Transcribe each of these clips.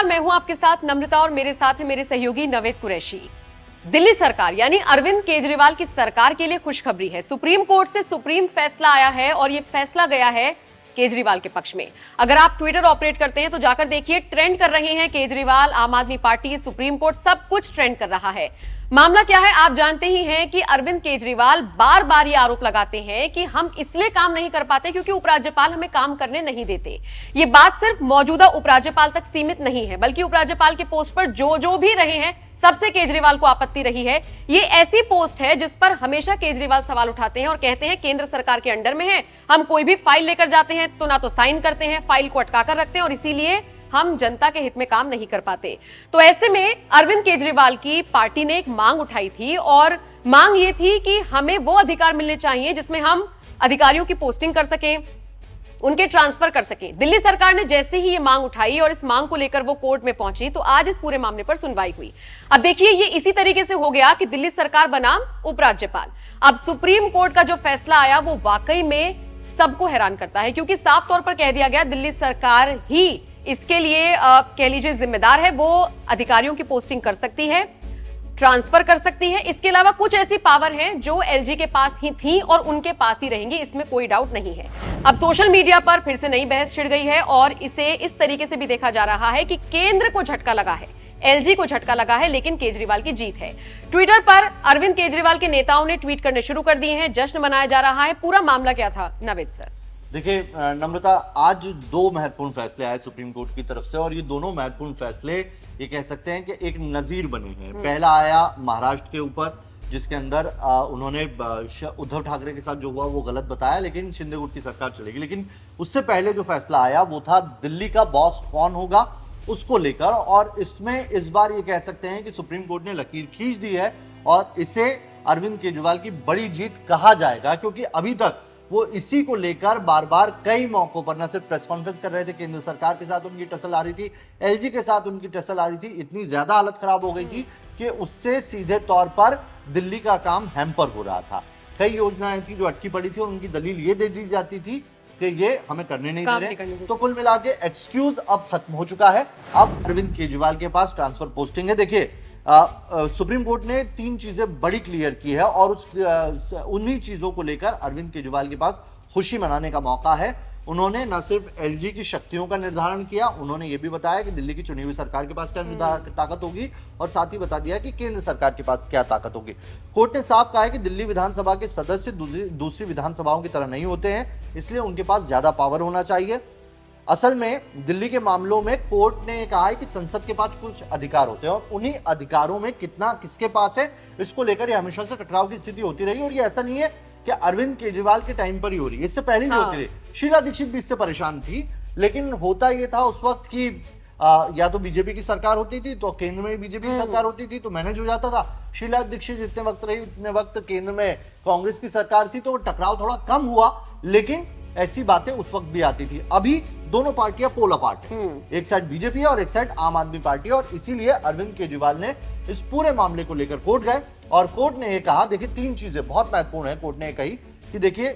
मैं हूं आपके साथ नम्रता और मेरे साथ है मेरे सहयोगी नवेद कुरैशी। दिल्ली सरकार यानी अरविंद केजरीवाल की सरकार के लिए खुशखबरी है। सुप्रीम कोर्ट से सुप्रीम फैसला आया है और यह फैसला गया है केजरीवाल के पक्ष में। अगर आप ट्विटर ऑपरेट करते हैं तो जाकर देखिए, ट्रेंड कर रहे हैं केजरीवाल, आम आदमी पार्टी, सुप्रीम कोर्ट, सब कुछ ट्रेंड कर रहा है। मामला क्या है आप जानते ही हैं कि अरविंद केजरीवाल बार बार ये आरोप लगाते हैं कि हम इसलिए काम नहीं कर पाते क्योंकि उपराज्यपाल हमें काम करने नहीं देते। ये बात सिर्फ मौजूदा उपराज्यपाल तक सीमित नहीं है, बल्कि उपराज्यपाल के पोस्ट पर जो भी रहे हैं सबसे केजरीवाल को आपत्ति रही है। ये ऐसी पोस्ट है जिस पर हमेशा केजरीवाल सवाल उठाते हैं और कहते हैं केंद्र सरकार के अंडर में है, हम कोई भी फाइल लेकर जाते हैं तो ना तो साइन करते हैं, फाइल को अटका कर रखते हैं और इसीलिए हम जनता के हित में काम नहीं कर पाते। तो ऐसे में अरविंद केजरीवाल की पार्टी ने एक मांग उठाई थी और मांग ये थी कि हमें वो अधिकार मिलने चाहिए जिसमें हम अधिकारियों की पोस्टिंग कर सकें, उनके ट्रांसफर कर सकें। दिल्ली सरकार ने जैसे ही ये मांग उठाई और इस मांग को लेकर वो कोर्ट में पहुंची तो आज इस पूरे मामले पर सुनवाई हुई। अब देखिए, ये इसी तरीके से हो गया कि दिल्ली सरकार बनाम उपराज्यपाल। अब सुप्रीम कोर्ट का जो फैसला आया वो वाकई में सबको हैरान करता है, क्योंकि साफ तौर पर कह दिया गया दिल्ली सरकार ही इसके लिए कह लीजिए जिम्मेदार है। वो अधिकारियों की पोस्टिंग कर सकती है, ट्रांसफर कर सकती है। इसके अलावा कुछ ऐसी पावर हैं जो एलजी के पास ही थी और उनके पास ही रहेंगी, इसमें कोई डाउट नहीं है। अब सोशल मीडिया पर फिर से नई बहस छिड़ गई है और इसे इस तरीके से भी देखा जा रहा है कि केंद्र को झटका लगा है, एलजी को झटका लगा है, लेकिन केजरीवाल की जीत है। ट्विटर पर अरविंद केजरीवाल के नेताओं ने ट्वीट करने शुरू कर दिए हैं, जश्न मनाया जा रहा है। पूरा मामला क्या था नवेद सर? देखिए नम्रता, आज दो महत्वपूर्ण फैसले आए सुप्रीम कोर्ट की तरफ से और ये दोनों महत्वपूर्ण फैसले ये कह सकते हैं कि एक नजीर बने हैं। पहला आया महाराष्ट्र के ऊपर, जिसके अंदर उन्होंने उद्धव ठाकरे के साथ जो हुआ वो गलत बताया, लेकिन शिंदे गुट की सरकार चलेगी। लेकिन उससे पहले जो फैसला आया वो था दिल्ली का बॉस कौन होगा उसको लेकर, और इसमें इस बार ये कह सकते हैं कि सुप्रीम कोर्ट ने लकीर खींच दी है और इसे अरविंद केजरीवाल की बड़ी जीत कहा जाएगा, क्योंकि अभी तक वो इसी को लेकर बार बार कई मौकों पर न सिर्फ प्रेस कॉन्फ्रेंस कर रहे थे, केंद्र सरकार के साथ उनकी टसल आ रही थी, एलजी के साथ उनकी टसल आ रही थी। इतनी ज्यादा हालत खराब हो गई थी कि उससे सीधे तौर पर दिल्ली का काम हैम्पर हो रहा था। कई योजनाएं थी जो अटकी पड़ी थी और उनकी दलील ये दे दी जाती थी कि ये हमें करने नहीं दे रहे। तो कुल मिला के एक्सक्यूज अब खत्म हो चुका है। अब अरविंद केजरीवाल के पास ट्रांसफर पोस्टिंग है। देखिए, सुप्रीम कोर्ट ने तीन चीजें बड़ी क्लियर की है और उन्हीं चीजों को लेकर अरविंद केजरीवाल के पास खुशी मनाने का मौका है। उन्होंने न सिर्फ एलजी की शक्तियों का निर्धारण किया, उन्होंने ये भी बताया कि दिल्ली की चुनी हुई सरकार के पास क्या ताकत होगी और साथ ही बता दिया कि केंद्र सरकार के पास क्या ताकत होगी। कोर्ट ने साफ कहा है कि दिल्ली विधानसभा के सदस्य दूसरी विधानसभाओं की तरह नहीं होते हैं, इसलिए उनके पास ज्यादा पावर होना चाहिए। असल में दिल्ली के मामलों में कोर्ट ने कहा है कि संसद के पास कुछ अधिकार होते हैं और उन्हीं अधिकारों में कितना किसके पास है, इसको लेकर ये हमेशा से टकराव की स्थिति होती रही। और ये ऐसा नहीं है कि अरविंद केजरीवाल के टाइम पर ही हो रही है, इससे पहले भी होती रही। शीला दीक्षित भी इससे परेशान थी, लेकिन होता ये था उस वक्त की या तो बीजेपी की सरकार होती थी तो केंद्र में बीजेपी की सरकार होती थी तो मैनेज हो जाता था। शीला दीक्षित जितने वक्त रही उतने वक्त केंद्र में कांग्रेस की सरकार थी तो टकराव थोड़ा कम हुआ, लेकिन ऐसी बातें उस वक्त भी आती थी। अभी दोनों पार्टियां पोल अपार्ट है, एक साइड बीजेपी है और एक साइड आम आदमी पार्टी है, और इसीलिए अरविंद केजरीवाल ने इस पूरे मामले को लेकर कोर्ट गए और कोर्ट ने यह कहा, देखिए तीन चीजें बहुत महत्वपूर्ण है। कोर्ट ने कही कि देखिए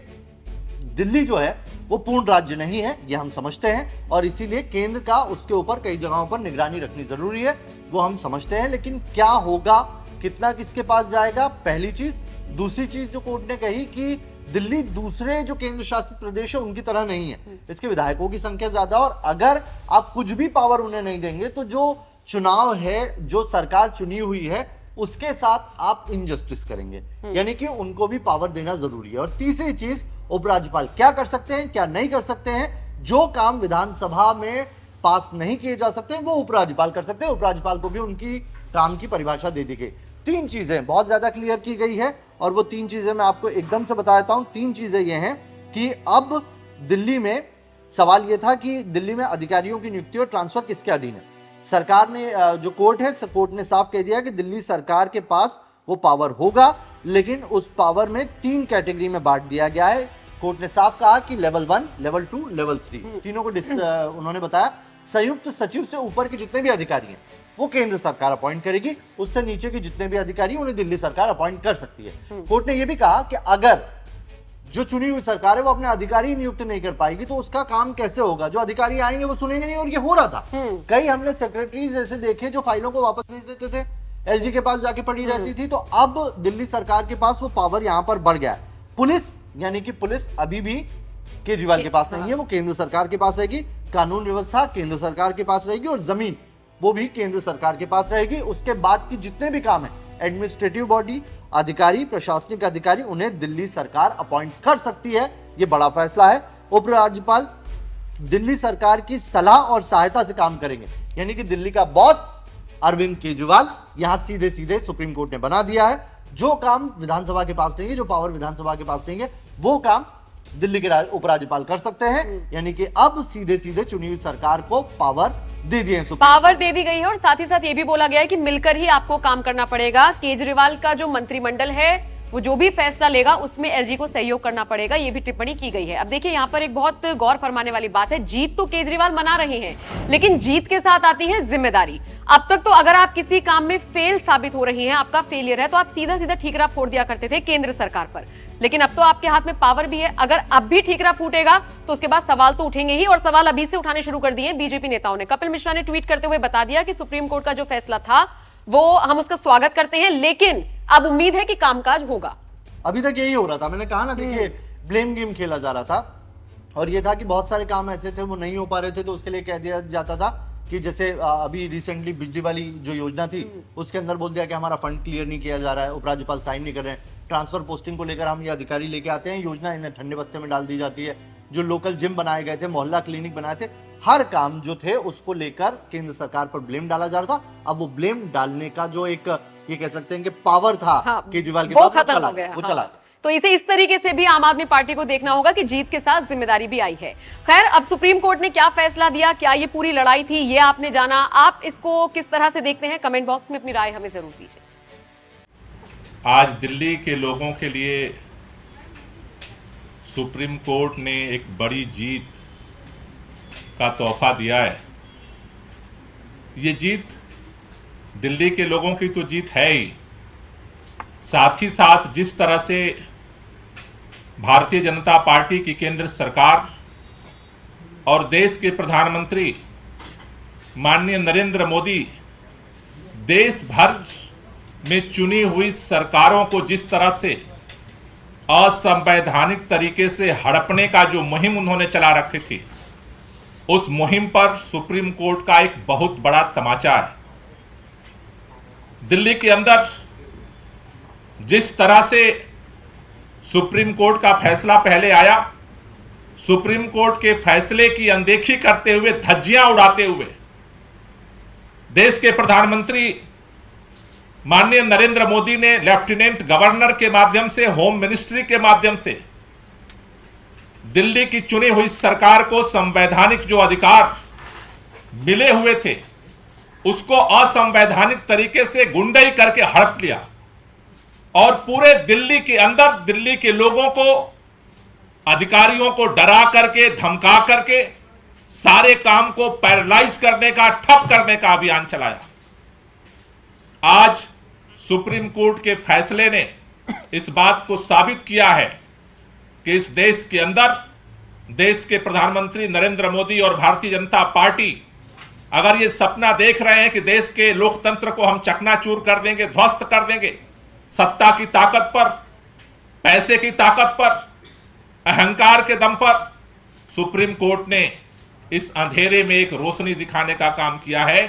दिल्ली जो है वो पूर्ण राज्य नहीं है, ये हम समझते हैं, और इसीलिए केंद्र का उसके ऊपर कई जगहों पर निगरानी रखनी जरूरी है, वो हम समझते हैं। लेकिन क्या होगा, कितना किसके पास जाएगा, पहली चीज। दूसरी चीज जो कोर्ट ने कही कि दिल्ली दूसरे जो केंद्र शासित प्रदेश है उनकी तरह नहीं है, इसके विधायकों की संख्या ज्यादा, और अगर आप कुछ भी पावर उन्हें नहीं देंगे तो जो चुनाव है, जो सरकार चुनी हुई है, उसके साथ आप इनजस्टिस करेंगे, यानी कि उनको भी पावर देना जरूरी है। और तीसरी चीज, उपराज्यपाल क्या कर सकते हैं, क्या नहीं कर सकते हैं। जो काम विधानसभा में पास नहीं किए जा सकते हैं वो उपराज्यपाल कर सकते हैं, उपराज्यपाल को भी उनकी काम की परिभाषा दे दी गई। तीन चीजें बहुत ज्यादा क्लियर की गई है और वो तीन चीजें मैं आपको एकदम से बता देता हूं। तीन चीजें ये हैं कि अब दिल्ली में सवाल ये था कि दिल्ली में अधिकारियों की नियुक्ति और ट्रांसफर किसके अधीन है। सरकार ने जो कोर्ट है, कोर्ट ने साफ कह दिया कि दिल्ली सरकार के पास वो पावर होगा, लेकिन उस पावर में तीन कैटेगरी में बांट दिया गया है। कोर्ट ने साफ कहा कि लेवल 1, लेवल 2, लेवल 3, तीनों को उन्होंने बताया। संयुक्त सचिव से ऊपर के जितने भी अधिकारी हैं वो केंद्र सरकार अपॉइंट करेगी, उससे नीचे के जितने भी अधिकारी उन्हें दिल्ली सरकार अपॉइंट कर सकती है। कोर्ट ने यह भी कहा कि अगर जो चुनी हुई सरकार है वो अपने अधिकारी नियुक्त नहीं कर पाएगी, तो उसका काम कैसे होगा? जो अधिकारी आएंगे वो सुनेंगे नहीं, और ये हो रहा था। कई हमने सेक्रेटरीज ऐसे देखे जो फाइलों को वापस भेज देते थे, एलजी के पास जाके पड़ी रहती थी। तो अब दिल्ली सरकार के पास वो पावर यहां पर बढ़ गया है। पुलिस, यानी कि पुलिस अभी भी केजरीवाल के पास नहीं है, वो केंद्र सरकार के पास रहेगी। कानून व्यवस्था केंद्र सरकार के पास रहेगी, और जमीन वो भी केंद्र सरकार के पास रहेगी। उसके बाद की जितने भी काम है, एडमिनिस्ट्रेटिव बॉडी, अधिकारी, प्रशासनिक अधिकारी, उन्हें दिल्ली सरकार अपॉइंट कर सकती है। यह बड़ा फैसला है। उपराज्यपाल दिल्ली सरकार की सलाह और सहायता से काम करेंगे, यानी कि दिल्ली का बॉस अरविंद केजरीवाल यहां सीधे सीधे सुप्रीम कोर्ट ने बना दिया है। जो काम विधानसभा के पास नहीं है, जो पावर विधानसभा के पास नहीं है, वो काम दिल्ली के उपराज्यपाल कर सकते हैं। यानी कि अब सीधे सीधे चुनी हुई सरकार को पावर दे दिए, पावर दे दी गई है। और साथ ही साथ ये भी बोला गया है कि मिलकर ही आपको काम करना पड़ेगा। केजरीवाल का जो मंत्रिमंडल है वो जो भी फैसला लेगा उसमें एलजी को सहयोग करना पड़ेगा, ये भी टिप्पणी की गई है। अब देखिए यहाँ पर एक बहुत गौर फरमाने वाली बात है, जीत तो केजरीवाल मना रहे हैं, लेकिन जीत के साथ आती है जिम्मेदारी। अब तक तो अगर आप किसी काम में फेल साबित हो रही हैं, आपका फेलियर है, तो आप सीधा सीधा ठीकरा फोड़ दिया करते थे केंद्र सरकार पर। लेकिन अब तो आपके हाथ में पावर भी है, अगर अब भी ठीकरा फूटेगा तो उसके बाद सवाल तो उठेंगे ही, और सवाल अभी से उठाने शुरू कर दिए बीजेपी नेताओं ने। कपिल मिश्रा ने ट्वीट करते हुए बता दिया कि सुप्रीम कोर्ट का जो फैसला था वो हम उसका स्वागत करते हैं, लेकिन अब उम्मीद है कि कामकाज होगा। अभी तक यही हो रहा था, मैंने कहा ना, देखिए ब्लेम गेम खेला जा रहा था, और ये था कि बहुत सारे काम ऐसे थे वो नहीं हो पा रहे थे, तो उसके लिए कह दिया जाता था कि जैसे अभी रिसेंटली बिजली वाली जो योजना थी उसके अंदर बोल दिया कि हमारा फंड क्लियर नहीं किया जा रहा है, उपराज्यपाल साइन नहीं कर रहे हैं। ट्रांसफर पोस्टिंग को लेकर हम ये अधिकारी लेके आते हैं, योजना इन्हें ठंडे बस्ते में डाल दी जाती है। जो लोकल जिम बनाए गए थे, मोहल्ला क्लिनिक बनाए थे, हर काम जो थे उसको लेकर केंद्र सरकार पर ब्लेम डाला जा रहा था। अब वो ब्लेम डालने का जो एक, ये कह सकते हैं कि पावर था केजरीवाल के पास, वो खत्म हो गया, वो चला। तो इसे इस तरीके से भी आम आदमी पार्टी को देखना होगा कि जीत के साथ जिम्मेदारी भी आई है। खैर, अब सुप्रीम कोर्ट ने क्या फैसला दिया, क्या ये पूरी लड़ाई थी, ये आपने जाना। आप इसको किस तरह से देखते हैं? कमेंट बॉक्स में अपनी राय हमें जरूर दीजिए। आज दिल्ली के लोगों के लिए सुप्रीम कोर्ट ने एक बड़ी जीत का तोहफा दिया है। ये जीत दिल्ली के लोगों की तो जीत है ही, साथ ही साथ जिस तरह से भारतीय जनता पार्टी की केंद्र सरकार और देश के प्रधानमंत्री माननीय नरेंद्र मोदी देश भर में चुनी हुई सरकारों को जिस तरह से असंवैधानिक तरीके से हड़पने का जो मुहिम उन्होंने चला रखी थी, उस मुहिम पर सुप्रीम कोर्ट का एक बहुत बड़ा तमाचा है। दिल्ली के अंदर जिस तरह से सुप्रीम कोर्ट का फैसला पहले आया, सुप्रीम कोर्ट के फैसले की अनदेखी करते हुए, धज्जियां उड़ाते हुए देश के प्रधानमंत्री माननीय नरेंद्र मोदी ने लेफ्टिनेंट गवर्नर के माध्यम से, होम मिनिस्ट्री के माध्यम से दिल्ली की चुनी हुई सरकार को संवैधानिक जो अधिकार मिले हुए थे उसको असंवैधानिक तरीके से गुंडाई करके हड़प लिया, और पूरे दिल्ली के अंदर दिल्ली के लोगों को, अधिकारियों को डरा करके, धमका करके सारे काम को पैरालाइज करने का, ठप करने का अभियान चलाया। आज सुप्रीम कोर्ट के फैसले ने इस बात को साबित किया है कि इस देश के अंदर देश के प्रधानमंत्री नरेंद्र मोदी और भारतीय जनता पार्टी अगर ये सपना देख रहे हैं कि देश के लोकतंत्र को हम चकनाचूर कर देंगे, ध्वस्त कर देंगे, सत्ता की ताकत पर, पैसे की ताकत पर, अहंकार के दम पर, सुप्रीम कोर्ट ने इस अंधेरे में एक रोशनी दिखाने का काम किया है।